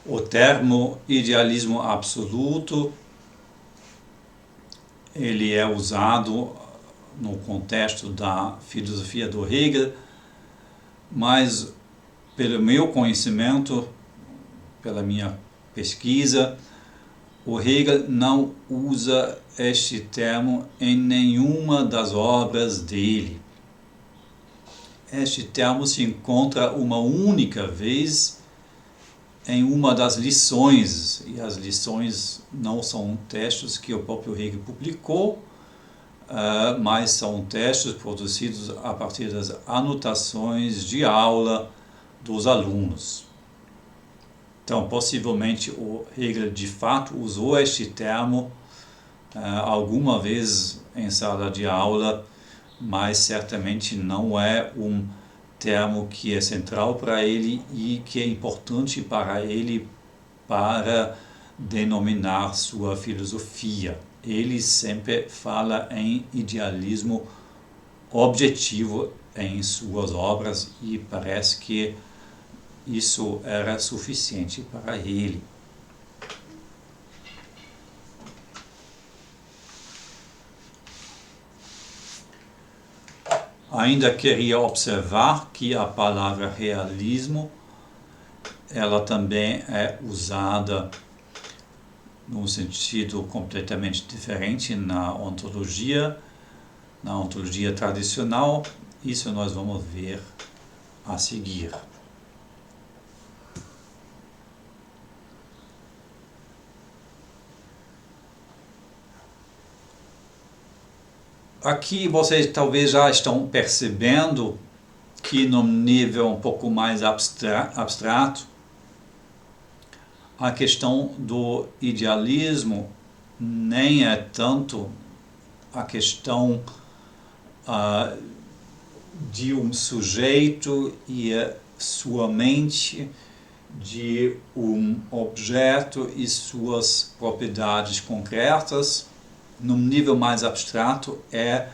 O termo idealismo absoluto, ele é usado no contexto da filosofia do Hegel, mas pelo meu conhecimento, pela minha pesquisa, o Hegel não usa este termo em nenhuma das obras dele. Este termo se encontra uma única vez em uma das lições, e as lições não são textos que o próprio Hegel publicou, mas são textos produzidos a partir das anotações de aula dos alunos. Então, possivelmente, o Hegel de fato usou este termo alguma vez em sala de aula, mas certamente não é um termo que é central para ele e que é importante para ele para denominar sua filosofia. Ele sempre fala em idealismo objetivo em suas obras e parece que isso era suficiente para ele. Ainda queria observar que a palavra realismo, ela também é usada num sentido completamente diferente na ontologia tradicional. Isso nós vamos ver a seguir. Aqui vocês talvez já estão percebendo que num nível um pouco mais abstrato, a questão do idealismo nem é tanto a questão de um sujeito e sua mente, de um objeto e suas propriedades concretas. Num nível mais abstrato, é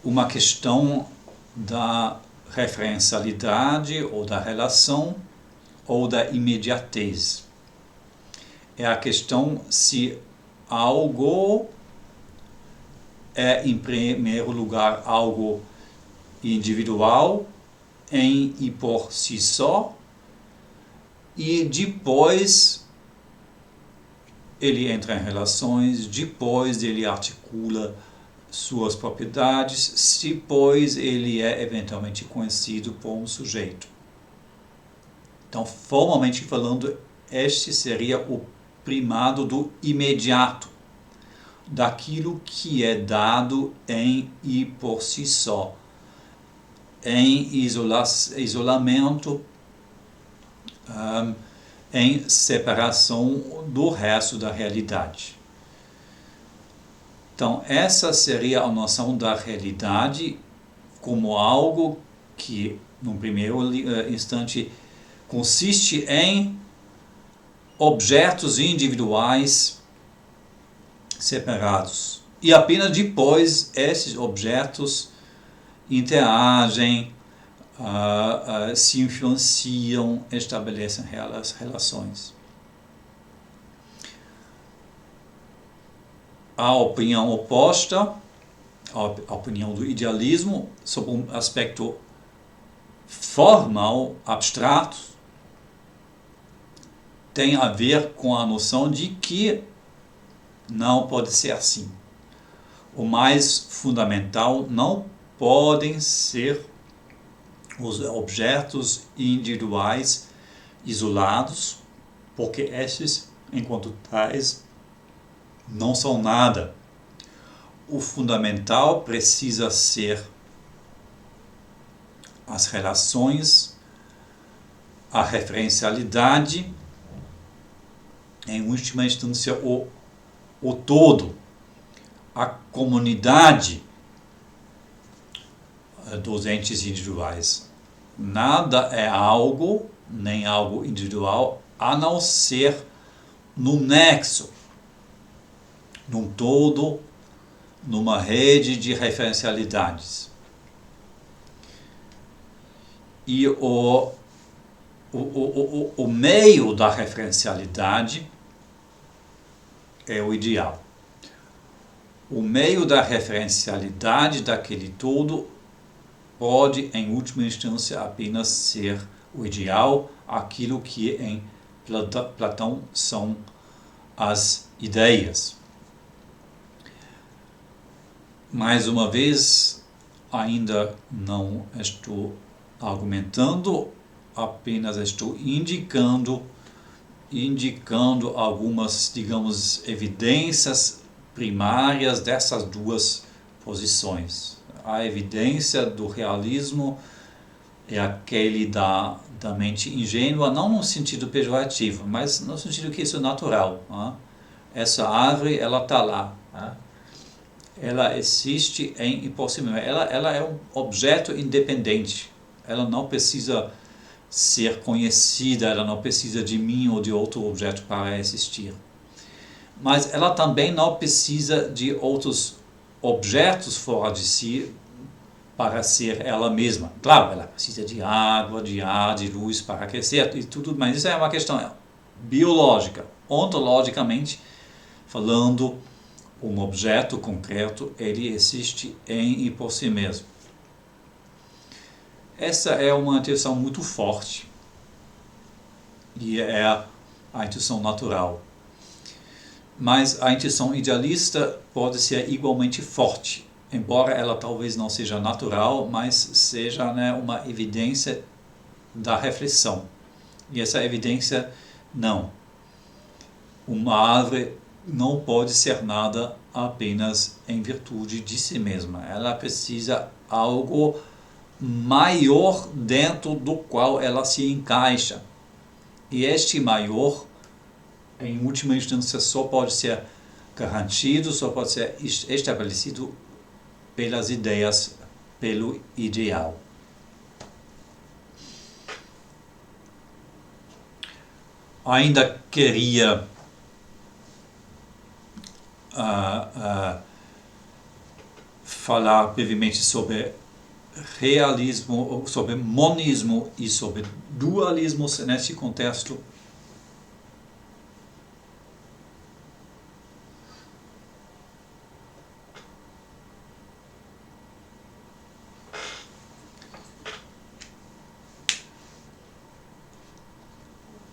uma questão da referencialidade ou da relação ou da imediatez. É a questão se algo é, em primeiro lugar, algo individual em e por si só, e depois ele entra em relações, depois ele articula suas propriedades, depois ele é eventualmente conhecido por um sujeito. Então, formalmente falando, este seria o primado do imediato, daquilo que é dado em e por si só, em isolamento, em separação do resto da realidade. Então, essa seria a noção da realidade como algo que, num primeiro instante, consiste em objetos individuais separados. E apenas depois esses objetos interagem, se influenciam, estabelecem relações. A opinião oposta, a opinião do idealismo, sobre um aspecto formal, abstrato, tem a ver com a noção de que não pode ser assim. O mais fundamental não podem ser os objetos individuais isolados, porque esses, enquanto tais, não são nada. O fundamental precisa ser as relações, a referencialidade, em última instância o todo, a comunidade dos entes individuais. Nada é algo, nem algo individual, a não ser no nexo, num todo, numa rede de referencialidades. E o o meio da referencialidade é o ideal. O meio da referencialidade daquele todo pode, em última instância, apenas ser o ideal, aquilo que em Platão são as ideias. Mais uma vez, ainda não estou argumentando, apenas estou indicando algumas, digamos, evidências primárias dessas duas posições. A evidência do realismo é aquele da mente ingênua, não no sentido pejorativo, mas no sentido que isso é natural. Essa árvore, ela está lá. Ela existe em impossível. Ela é um objeto independente. Ela não precisa ser conhecida, ela não precisa de mim ou de outro objeto para existir. Mas ela também não precisa de outros objetos fora de si para ser ela mesma. Claro, ela precisa de água, de ar, de luz para crescer e tudo, mas isso é uma questão biológica. Ontologicamente falando, um objeto concreto, ele existe em e por si mesmo. Essa é uma intuição muito forte e é a intuição natural. Mas a intuição idealista pode ser igualmente forte, embora ela talvez não seja natural, mas seja, uma evidência da reflexão. E essa evidência, não. Uma árvore não pode ser nada apenas em virtude de si mesma. Ela precisa algo maior dentro do qual ela se encaixa. E este maior, em última instância, só pode ser garantido, só pode ser estabelecido pelas ideias, pelo ideal. Ainda queria falar brevemente sobre realismo, sobre monismo e sobre dualismo nesse contexto.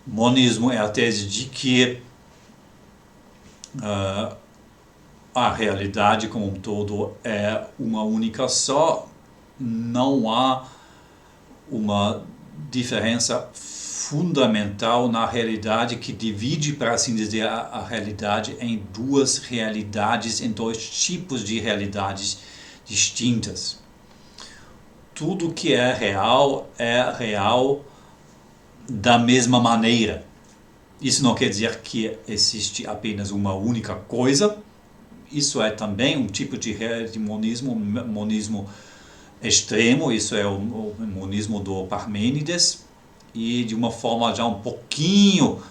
Monismo é a tese de que a realidade como um todo é uma única só, não há uma diferença fundamental na realidade que divide, para assim dizer, a realidade em duas realidades, em dois tipos de realidades distintas. Tudo que é real da mesma maneira. Isso não quer dizer que existe apenas uma única coisa. Isso é também um tipo de monismo extremo. Isso é o monismo do Parmênides, e de uma forma já um pouquinho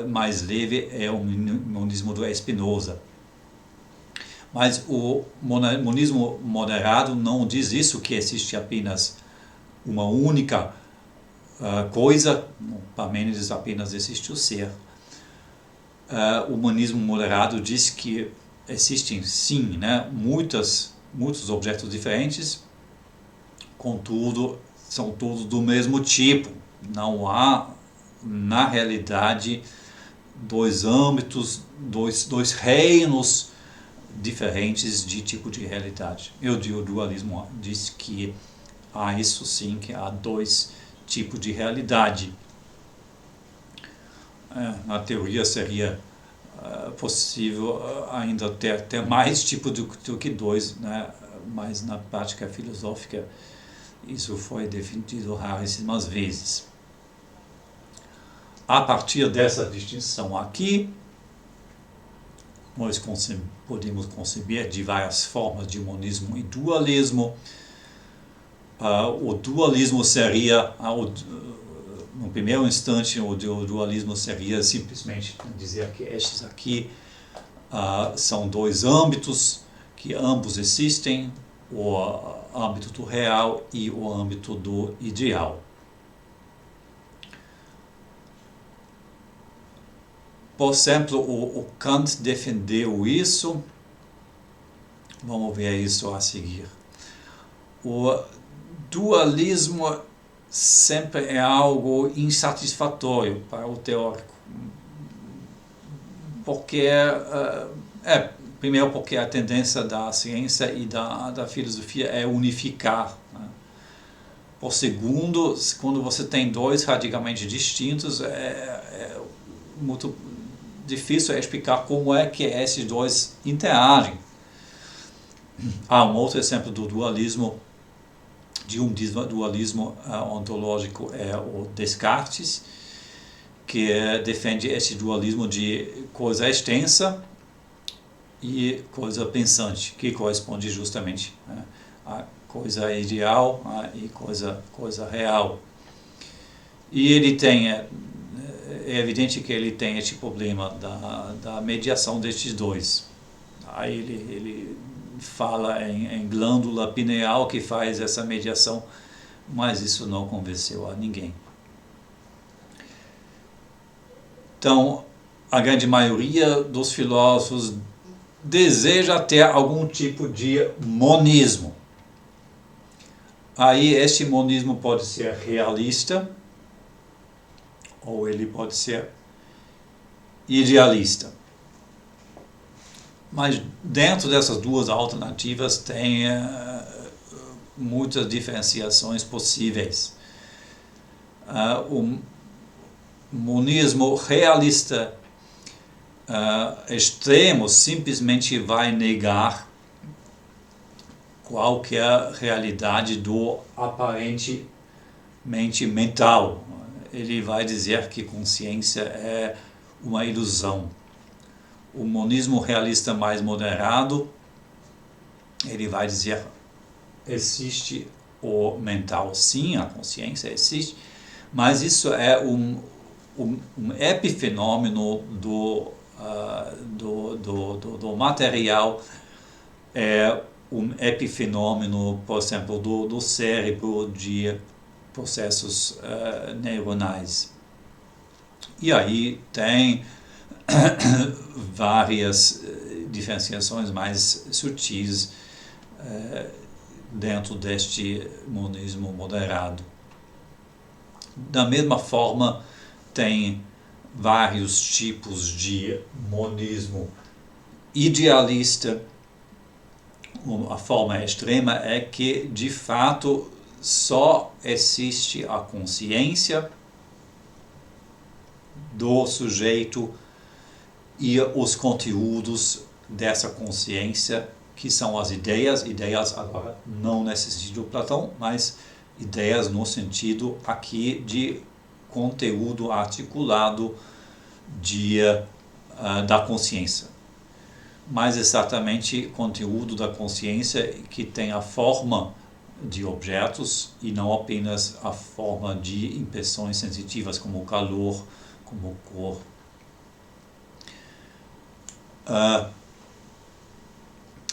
mais leve é o monismo do Spinoza. Mas o monismo moderado não diz isso, que existe apenas uma única coisa. No Parmênides apenas existe o ser. O monismo moderado diz que existem sim, muitos objetos diferentes, contudo são todos do mesmo tipo. Não há na realidade dois âmbitos, dois reinos diferentes de tipo de realidade. O dualismo diz que há isso sim, que há dois tipos de realidade. Na teoria seria possível ainda ter mais tipos do que dois, mas na prática filosófica isso foi definido raríssimas vezes. A partir dessa distinção aqui, nós podemos conceber de várias formas de monismo e dualismo. O dualismo seria, no primeiro instante, o dualismo seria simplesmente dizer que estes aqui são dois âmbitos que ambos existem, o âmbito do real e o âmbito do ideal. Por exemplo, o Kant defendeu isso. Vamos ver isso a seguir. O dualismo sempre é algo insatisfatório para o teórico. Porque primeiro porque a tendência da ciência e da filosofia é unificar, né? Por segundo, quando você tem dois radicalmente distintos, é muito difícil explicar como é que esses dois interagem. Um outro exemplo do dualismo, de um dualismo ontológico, é o Descartes, que defende esse dualismo de coisa extensa e coisa pensante, que corresponde justamente a coisa ideal e coisa real. E ele tem, é evidente que ele tem esse problema da mediação destes dois. Aí ele fala em glândula pineal que faz essa mediação, mas isso não convenceu a ninguém. Então, a grande maioria dos filósofos deseja ter algum tipo de monismo. Aí este monismo pode ser realista ou ele pode ser idealista. Mas dentro dessas duas alternativas tem muitas diferenciações possíveis. O monismo realista extremo simplesmente vai negar qualquer realidade do aparentemente mental. Ele vai dizer que consciência é uma ilusão. O monismo realista mais moderado, ele vai dizer existe o mental, sim, a consciência existe, mas isso é um epifenômeno do material, é um epifenômeno, por exemplo, do cérebro, de processos neuronais. E aí tem várias diferenciações mais sutis dentro deste monismo moderado. Da mesma forma, tem vários tipos de monismo idealista. A forma extrema é que, de fato, só existe a consciência do sujeito e os conteúdos dessa consciência, que são as ideias agora não nesse sentido Platão, mas ideias no sentido aqui de conteúdo articulado da consciência. Mais exatamente, conteúdo da consciência que tem a forma de objetos e não apenas a forma de impressões sensitivas, como o calor, como cor.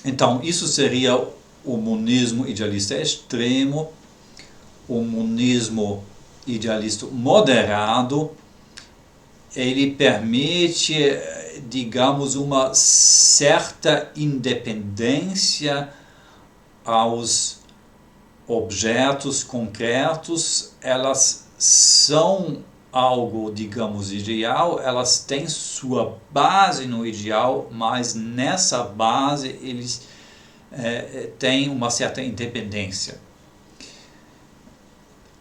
Então, isso seria o monismo idealista extremo. O monismo idealista moderado, ele permite, digamos, uma certa independência aos objetos concretos. Elas são algo, digamos, ideal, elas têm sua base no ideal, mas nessa base eles têm uma certa independência.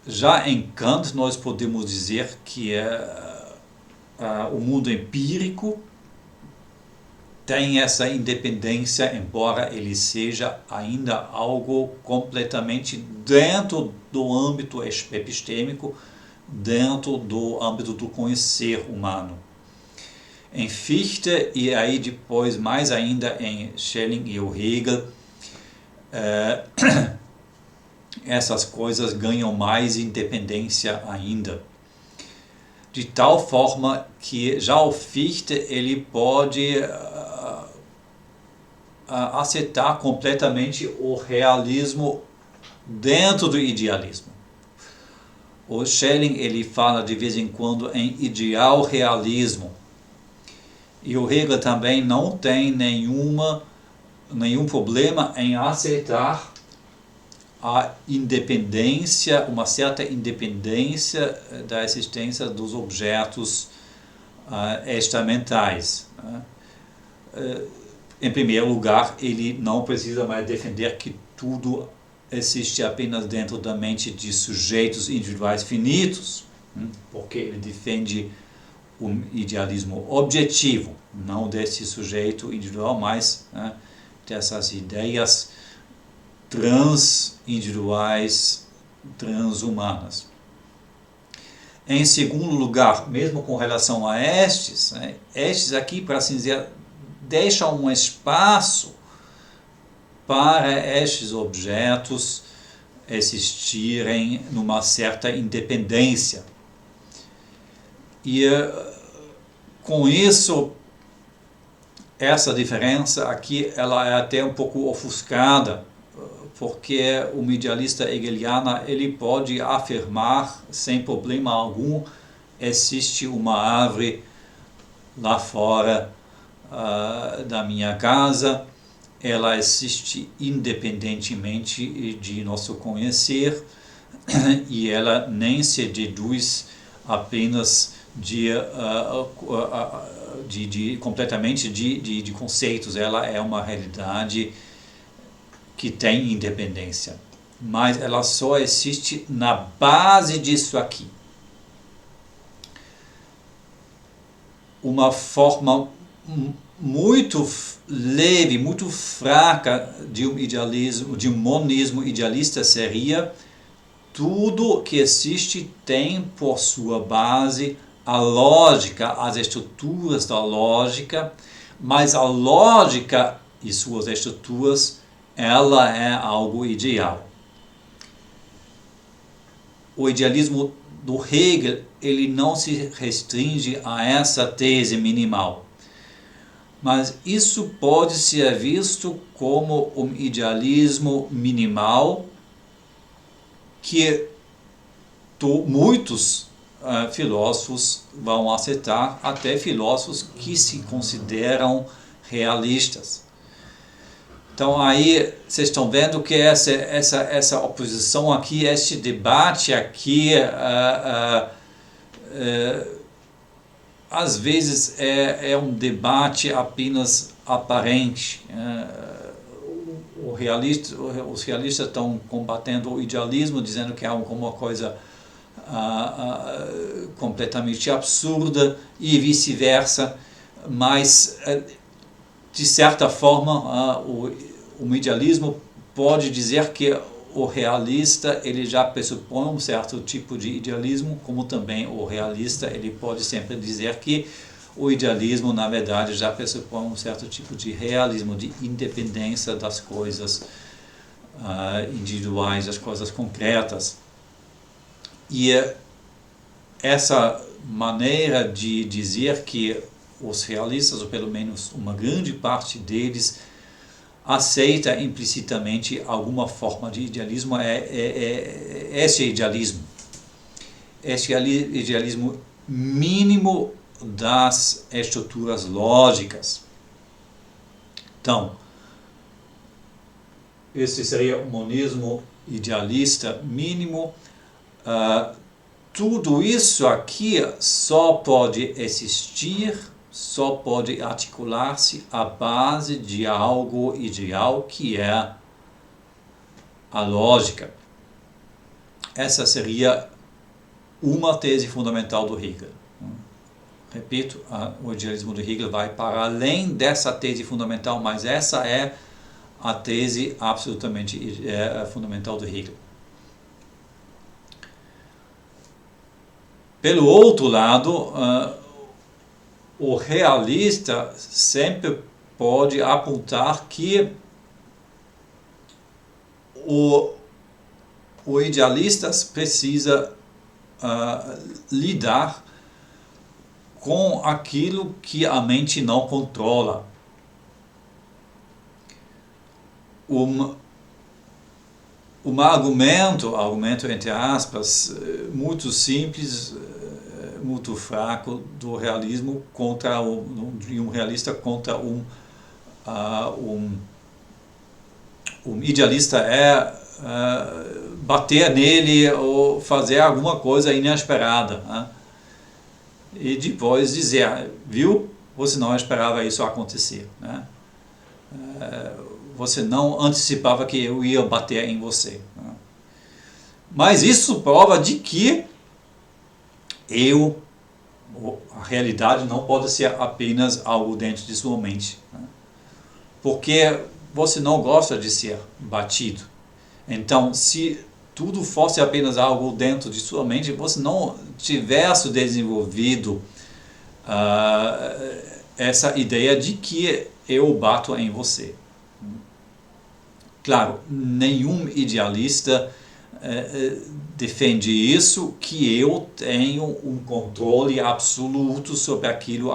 Já em Kant, nós podemos dizer que o mundo empírico tem essa independência, embora ele seja ainda algo completamente dentro do âmbito epistêmico, dentro do âmbito do conhecer humano. Em Fichte, e aí depois mais ainda em Schelling e Hegel, essas coisas ganham mais independência ainda. De tal forma que já o Fichte ele pode aceitar completamente o realismo dentro do idealismo. O Schelling ele fala de vez em quando em ideal realismo. E o Hegel também não tem nenhum problema em aceitar a independência, uma certa independência da existência dos objetos estamentais. Em primeiro lugar, ele não precisa mais defender que tudo existe apenas dentro da mente de sujeitos individuais finitos, porque ele defende um idealismo objetivo, não desse sujeito individual, mas dessas ideias transindividuais, transhumanas. Em segundo lugar, mesmo com relação a estes aqui, para assim dizer, deixam um espaço para estes objetos existirem numa certa independência. E com isso, essa diferença aqui ela é até um pouco ofuscada, porque o idealista hegeliano ele pode afirmar sem problema algum: existe uma árvore lá fora da minha casa, ela existe independentemente de nosso conhecer e ela nem se deduz apenas completamente de conceitos, ela é uma realidade que tem independência, mas ela só existe na base disso aqui. Uma forma muito leve, muito fraca de um idealismo, de um monismo idealista seria: tudo que existe tem por sua base a lógica, as estruturas da lógica, mas a lógica e suas estruturas, ela é algo ideal. O idealismo do Hegel, ele não se restringe a essa tese minimal. Mas isso pode ser visto como um idealismo minimal que muitos filósofos vão aceitar, até filósofos que se consideram realistas. Então aí vocês estão vendo que essa oposição aqui, este debate aqui, às vezes é um debate apenas aparente. Os realistas estão combatendo o idealismo, dizendo que é uma coisa completamente absurda e vice-versa, mas de certa forma o idealismo pode dizer que o realista ele já pressupõe um certo tipo de idealismo, como também o realista ele pode sempre dizer que o idealismo na verdade já pressupõe um certo tipo de realismo, de independência das coisas individuais, das coisas concretas. E essa maneira de dizer que os realistas, ou pelo menos uma grande parte deles, aceita implicitamente alguma forma de idealismo, esse idealismo mínimo das estruturas lógicas. Então, esse seria o monismo idealista mínimo. Tudo isso aqui só pode existir, só pode articular-se à base de algo ideal, que é a lógica. Essa seria uma tese fundamental do Hegel. Repito, o idealismo do Hegel vai para além dessa tese fundamental, mas essa é a tese absolutamente fundamental do Hegel. Pelo outro lado, o realista sempre pode apontar que o idealista precisa lidar com aquilo que a mente não controla. argumento entre aspas, muito simples, muito fraco do realismo contra de um realista contra um idealista bater nele ou fazer alguma coisa inesperada, né? E depois dizer, viu, você não esperava isso acontecer, né? Você não antecipava que eu ia bater em você, né? Mas isso prova de que a realidade não pode ser apenas algo dentro de sua mente, né? Porque você não gosta de ser batido. Então, se tudo fosse apenas algo dentro de sua mente, você não tivesse desenvolvido essa ideia de que eu bato em você. Claro, nenhum idealista defende isso, que eu tenho um controle absoluto sobre aquilo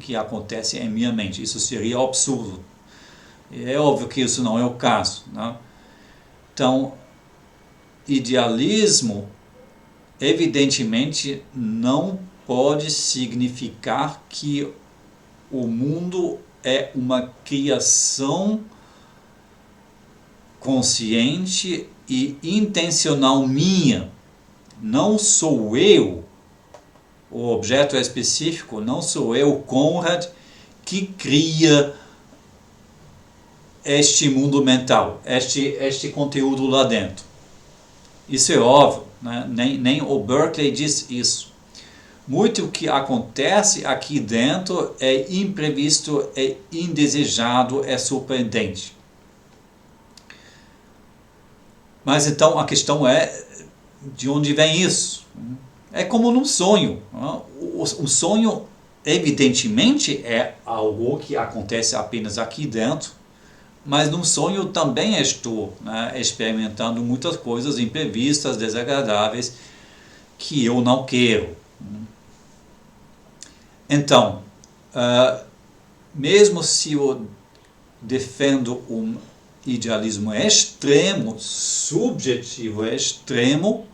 que acontece em minha mente. Isso seria absurdo. É óbvio que isso não é o caso, né? Então, idealismo, evidentemente, não pode significar que o mundo é uma criação consciente e intencional minha. Não sou eu, o objeto específico, não sou eu, Conrad, que cria este mundo mental, este conteúdo lá dentro. Isso é óbvio, né? Nem o Berkeley diz isso. Muito o que acontece aqui dentro é imprevisto, é indesejado, é surpreendente. Mas então a questão é, de onde vem isso? É como num sonho. O sonho, evidentemente, é algo que acontece apenas aqui dentro, mas num sonho também estou, né, experimentando muitas coisas imprevistas, desagradáveis, que eu não quero. Então, mesmo se eu defendo um idealismo extremo, subjetivo extremo,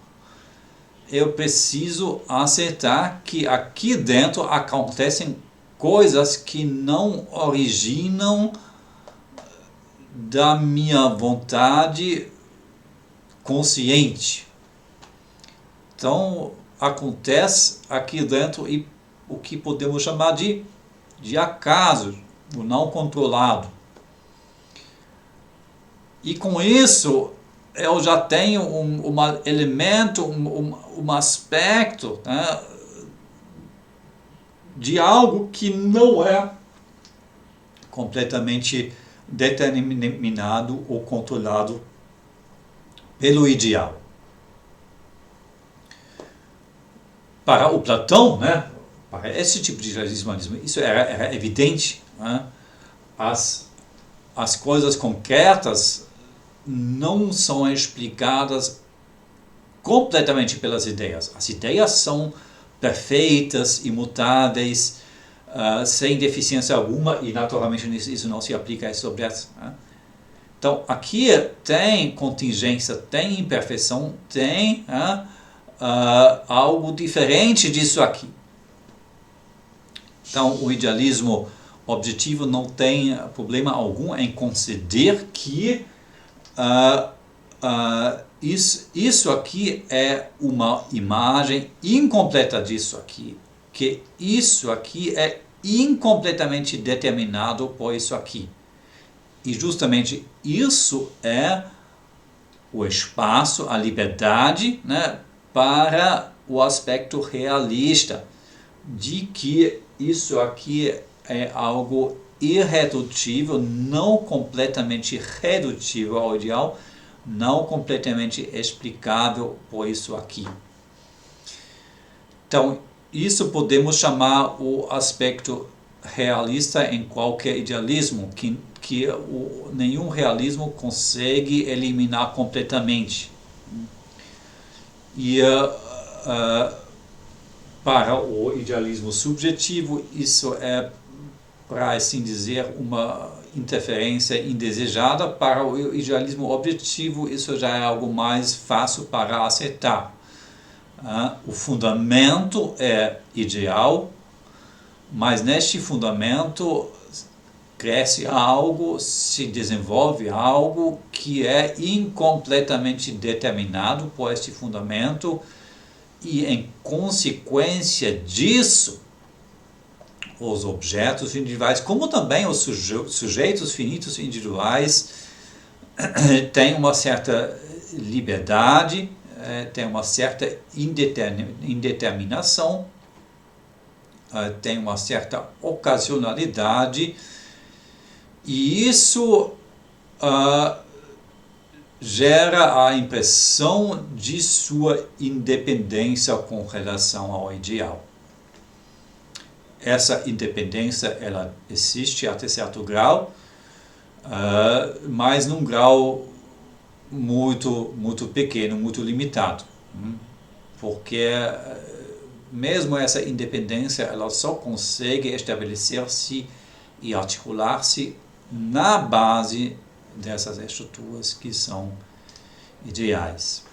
eu preciso aceitar que aqui dentro acontecem coisas que não originam da minha vontade consciente. Então, acontece aqui dentro o que podemos chamar de acaso, o não controlado. E com isso, eu já tenho um elemento, um aspecto, né, de algo que não é completamente determinado ou controlado pelo ideal. Para o Platão, né, para esse tipo de idealismo, isso era evidente, né? As coisas concretas não são explicadas completamente pelas ideias. As ideias são perfeitas, imutáveis, sem deficiência alguma, e naturalmente isso não se aplica a esses objetos, né? Então, aqui tem contingência, tem imperfeição, tem algo diferente disso aqui. Então, o idealismo objetivo não tem problema algum em conceder que isso aqui é uma imagem incompleta disso aqui, que isso aqui é incompletamente determinado por isso aqui. E justamente isso é o espaço, a liberdade, né, para o aspecto realista, de que isso aqui é algo irredutível, não completamente redutível ao ideal, não completamente explicável por isso aqui. Então, isso podemos chamar o aspecto realista em qualquer idealismo, que nenhum realismo consegue eliminar completamente. E para o idealismo subjetivo, isso é, para assim dizer, uma interferência indesejada. Para o idealismo objetivo, isso já é algo mais fácil para aceitar. O fundamento é ideal, mas neste fundamento cresce algo, se desenvolve algo que é incompletamente determinado por este fundamento, e em consequência disso, os objetos individuais, como também os sujeitos finitos individuais, têm uma certa liberdade, têm uma certa indeterminação, têm uma certa ocasionalidade, e isso gera a impressão de sua independência com relação ao ideal. Essa independência ela existe até certo grau, mas num grau muito pequeno, muito limitado, porque mesmo essa independência ela só consegue estabelecer-se e articular-se na base dessas estruturas que são ideais.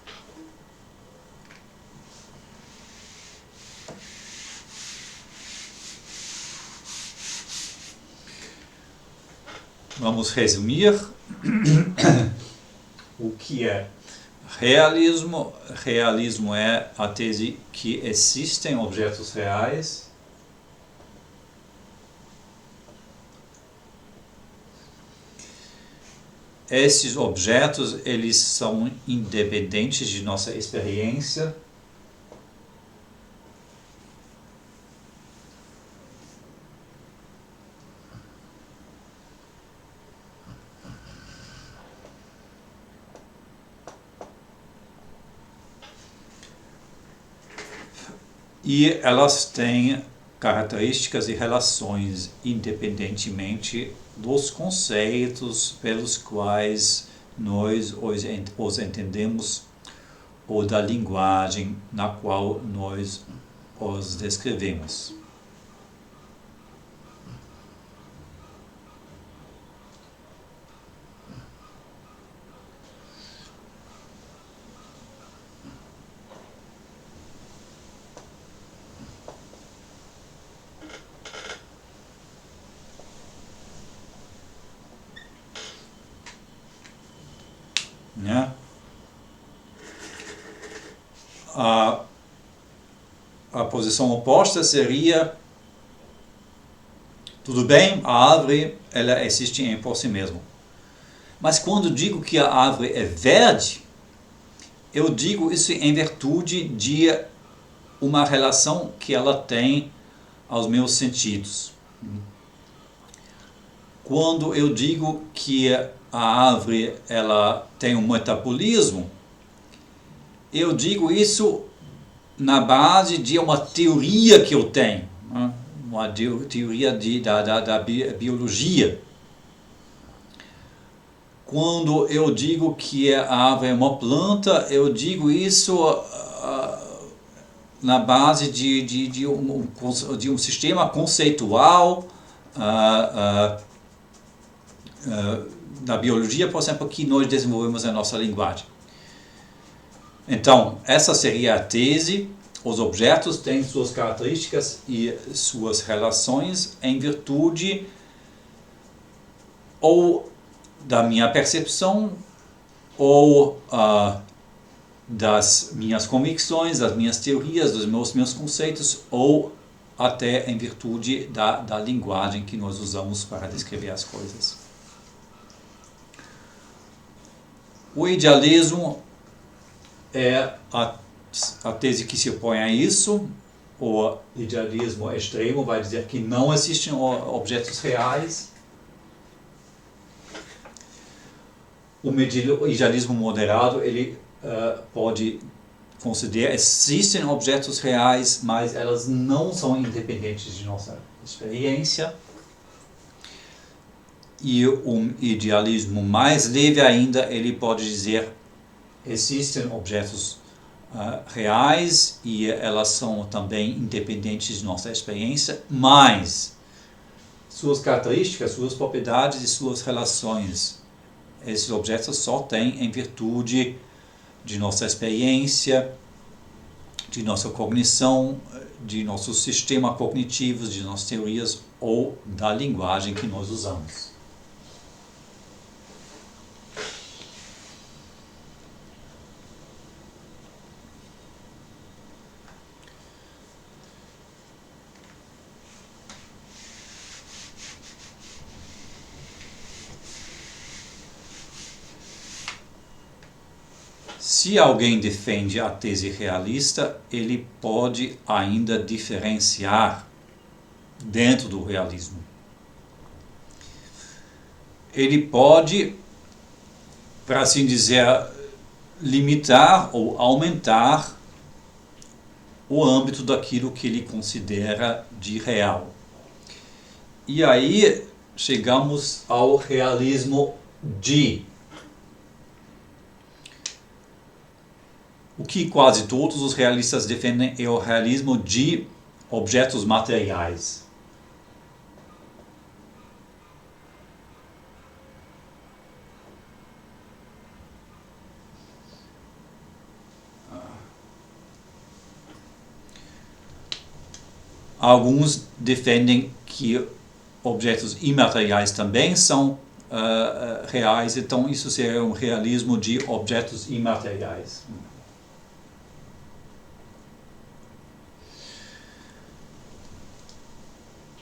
Vamos resumir o que é realismo. Realismo é a tese que existem objetos reais esses objetos eles são independentes de nossa experiência. E elas têm características e relações independentemente dos conceitos pelos quais nós os entendemos ou da linguagem na qual nós os descrevemos. Né? A posição oposta seria: tudo bem, a árvore ela existe por si mesma. Mas quando digo que a árvore é verde, eu digo isso em virtude de uma relação que ela tem aos meus sentidos. Quando eu digo que a árvore ela tem um metabolismo, eu digo isso na base de uma teoria que eu tenho, né? Uma teoria da biologia. Quando eu digo que a árvore é uma planta, eu digo isso na base de um sistema conceitual da biologia, por exemplo, que nós desenvolvemos na nossa linguagem. Então, essa seria a tese: os objetos têm suas características e suas relações em virtude ou da minha percepção ou das minhas convicções, das minhas teorias, dos meus conceitos, ou até em virtude da linguagem que nós usamos para descrever as coisas. O idealismo é a tese que se opõe a isso. O idealismo extremo vai dizer que não existem objetos reais. O idealismo moderado ele pode considerar que existem objetos reais, mas elas não são independentes de nossa experiência. E um idealismo mais leve ainda, ele pode dizer: existem objetos reais e elas são também independentes de nossa experiência, mas suas características, suas propriedades e suas relações, esses objetos só têm em virtude de nossa experiência, de nossa cognição, de nossos sistemas cognitivos, de nossas teorias ou da linguagem que nós usamos. Se alguém defende a tese realista, ele pode ainda diferenciar dentro do realismo. Ele pode, para assim dizer, limitar ou aumentar o âmbito daquilo que ele considera de real. E aí chegamos ao realismo de. O que quase todos os realistas defendem é o realismo de objetos materiais. Alguns defendem que objetos imateriais também são reais, então isso seria um realismo de objetos imateriais.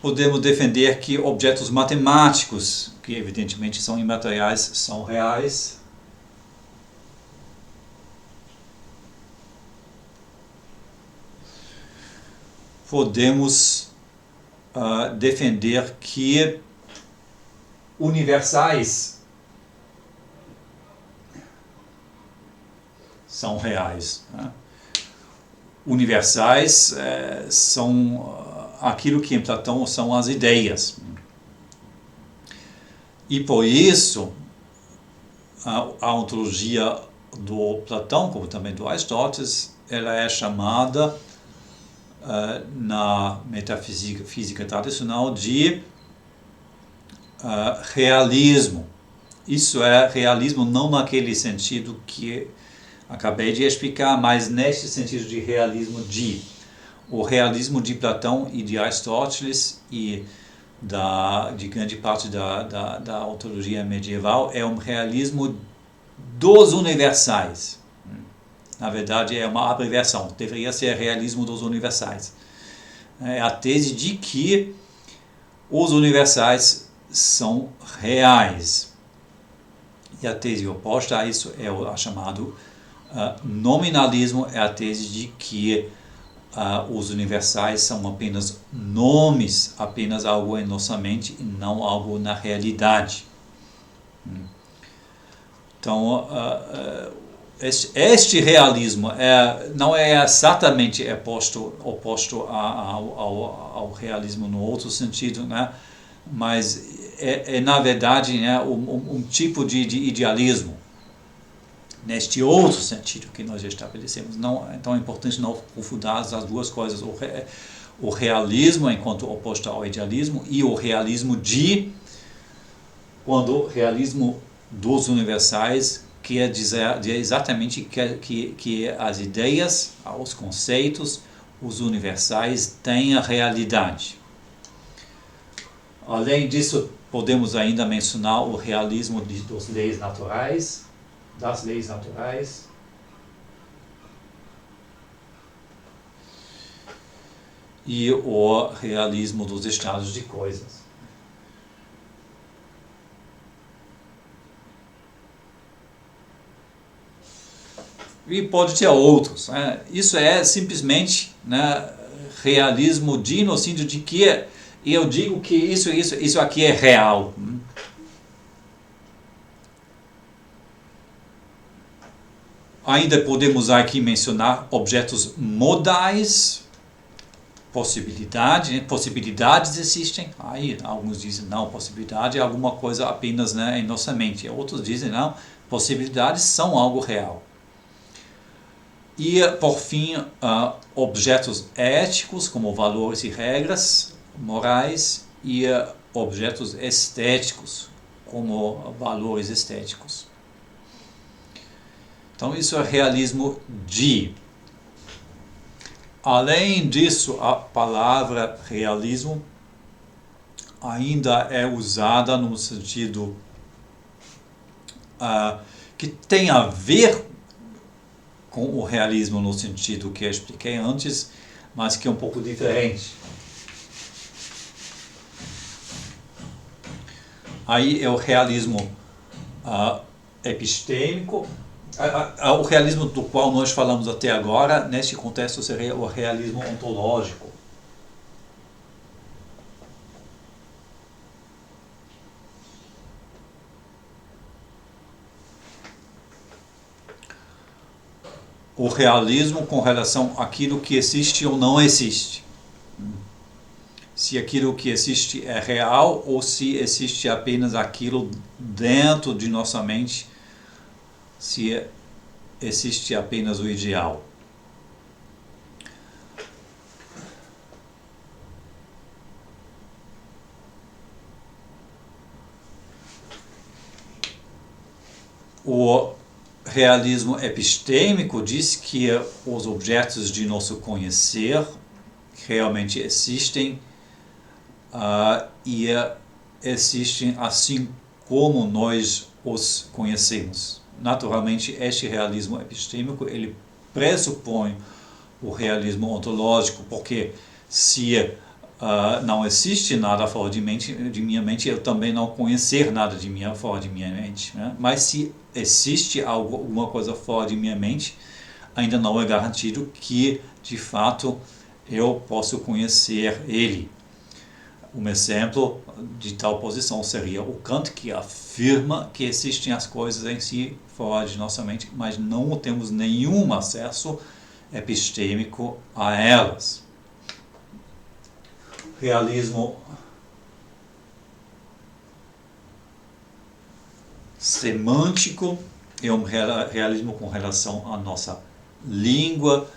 Podemos defender que objetos matemáticos, que evidentemente são imateriais, são reais. Podemos defender que universais são reais. Né? Universais são aquilo que em Platão são as ideias. E por isso, a ontologia do Platão, como também do Aristóteles, ela é chamada na metafísica tradicional de realismo. Isso é realismo não naquele sentido que acabei de explicar, mas neste sentido de realismo de. O realismo de Platão e de Aristóteles e de grande parte da ontologia medieval é um realismo dos universais. Na verdade, é uma abreviação. Deveria ser realismo dos universais. É a tese de que os universais são reais. E a tese oposta a isso é o chamado nominalismo, é a tese de que os universais são apenas nomes, apenas algo em nossa mente e não algo na realidade. Então, este realismo não é exatamente oposto ao realismo no outro sentido, né? Mas na verdade, né, um tipo de idealismo. Neste outro sentido que nós já estabelecemos. Então é importante não confundir as duas coisas. O realismo enquanto oposto ao idealismo e o realismo quando o realismo dos universais quer dizer exatamente que as ideias, os conceitos, os universais têm a realidade. Além disso, podemos ainda mencionar o realismo das leis naturais, e o realismo dos estados de coisas. E pode ter outros. Né? Isso é simplesmente, né, realismo no sentido de que eu digo que isso aqui é real. Ainda podemos aqui mencionar objetos modais, possibilidades existem. Aí alguns dizem, não, possibilidade é alguma coisa apenas, né, em nossa mente. Outros dizem, não, possibilidades são algo real. E, por fim, objetos éticos, como valores e regras morais, e objetos estéticos, como valores estéticos. Então, isso é realismo de. Além disso, a palavra realismo ainda é usada no sentido que tem a ver com o realismo no sentido que eu expliquei antes, mas que é um pouco diferente. Aí é o realismo epistêmico. O realismo do qual nós falamos até agora, neste contexto, seria o realismo ontológico. O realismo com relação àquilo que existe ou não existe. Se aquilo que existe é real ou se existe apenas aquilo dentro de nossa mente, se existe apenas o ideal. O realismo epistêmico diz que os objetos de nosso conhecer realmente existem e existem assim como nós os conhecemos. Naturalmente, este realismo epistêmico ele pressupõe o realismo ontológico, porque se não existe nada fora de minha mente, eu também não conhecer nada fora de minha mente. Né? Mas se existe alguma coisa fora de minha mente, ainda não é garantido que, de fato, eu posso conhecer ele. Um exemplo de tal posição seria o Kant, que afirma que existem as coisas em si fora de nossa mente, mas não temos nenhum acesso epistêmico a elas. Realismo semântico é um realismo com relação à nossa língua,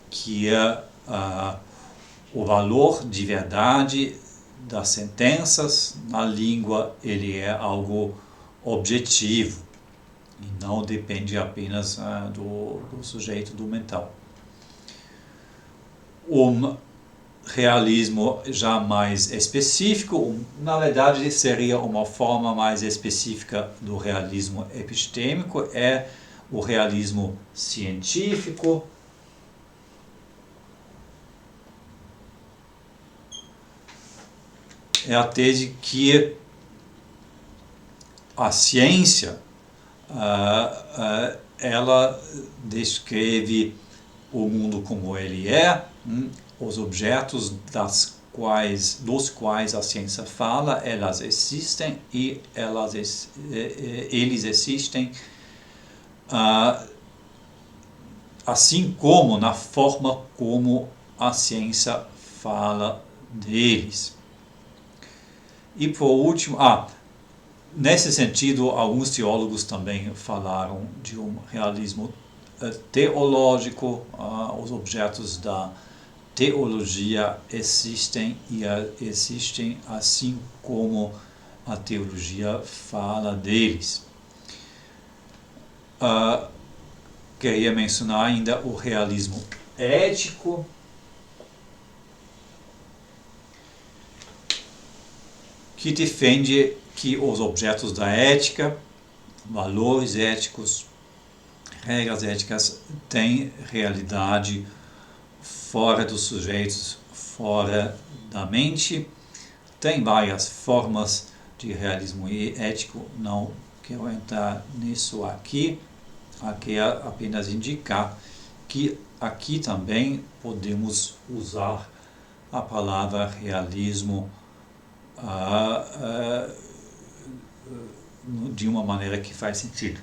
que é o valor de verdade das sentenças na língua. Ele é algo objetivo e não depende apenas do sujeito, do mental. Realismo já mais específico, na verdade seria uma forma mais específica do realismo epistêmico, é o realismo científico. É a tese que a ciência ela descreve o mundo como ele é, os objetos dos quais a ciência fala, elas existem e eles existem assim como na forma como a ciência fala deles. E por último, nesse sentido, alguns teólogos também falaram de um realismo teológico. Os objetos da teologia existem e existem assim como a teologia fala deles. Queria mencionar ainda o realismo ético, que defende que os objetos da ética, valores éticos, regras éticas, têm realidade fora dos sujeitos, fora da mente. Tem várias formas de realismo ético, não quero entrar nisso aqui. Aqui é apenas indicar que aqui também podemos usar a palavra realismo de uma maneira que faz sentido.